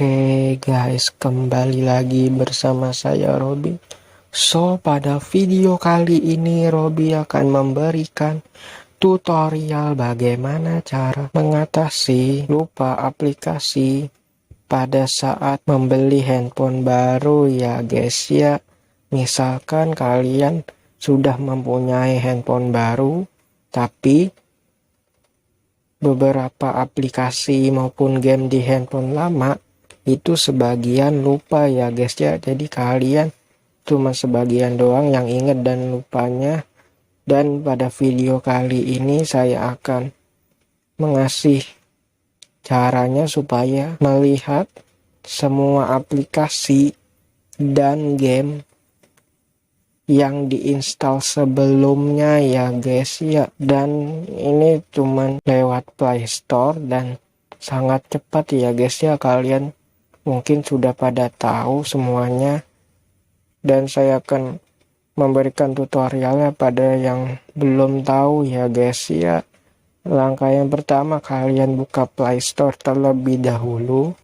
Oke guys, kembali lagi bersama saya Robi. Pada video kali ini Robi akan memberikan tutorial bagaimana cara mengatasi lupa aplikasi pada saat membeli handphone baru ya guys ya. Misalkan kalian sudah mempunyai handphone baru, tapi beberapa aplikasi maupun game di handphone lama itu sebagian lupa ya guys ya. Jadi kalian cuma sebagian doang yang inget dan lupanya. Dan pada video kali ini saya akan mengasih caranya supaya melihat semua aplikasi dan game yang diinstal sebelumnya ya guys ya. Dan ini cuman lewat Play Store dan sangat cepat ya guys ya. Kalian mungkin sudah pada tahu semuanya, dan saya akan memberikan tutorialnya pada yang belum tahu ya guys ya. Langkah yang pertama, kalian buka Play Store terlebih dahulu.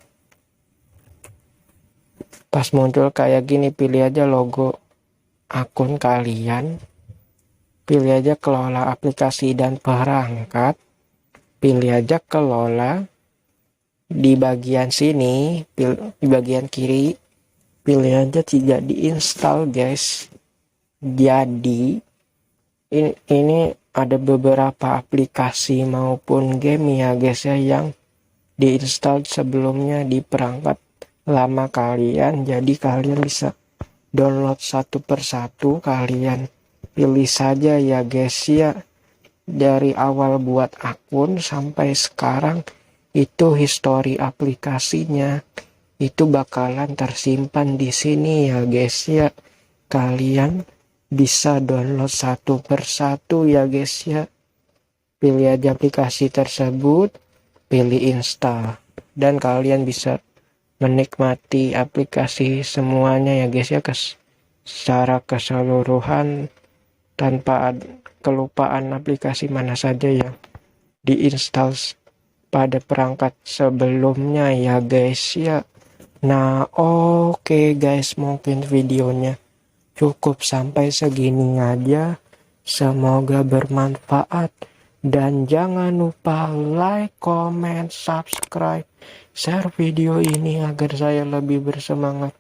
Pas muncul kayak gini, pilih aja logo akun kalian, pilih aja kelola aplikasi dan perangkat, pilih aja kelola. Di bagian sini, di bagian kiri, pilih aja tidak diinstal guys. Jadi ini ada beberapa aplikasi maupun game ya guys ya yang diinstal sebelumnya di perangkat lama kalian. Jadi kalian bisa download satu persatu, kalian pilih saja ya guys ya. Dari awal buat akun sampai sekarang itu histori aplikasinya itu bakalan tersimpan di sini ya guys ya. Kalian bisa download satu persatu ya guys ya. Pilih aja aplikasi tersebut, pilih install, dan kalian bisa menikmati aplikasi semuanya ya guys ya, secara keseluruhan tanpa kelupaan aplikasi mana saja yang diinstal pada perangkat sebelumnya ya guys ya. Nah oke guys, mungkin videonya cukup sampai segini aja. Semoga bermanfaat. Dan jangan lupa like, comment, subscribe, share video ini agar saya lebih bersemangat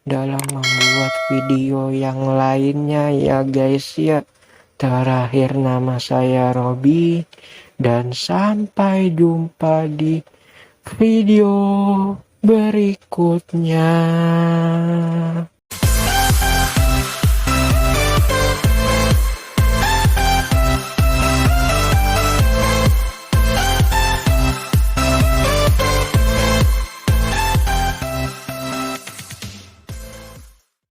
dalam membuat video yang lainnya ya guys ya. Terakhir, nama saya Robi, dan sampai jumpa di video berikutnya.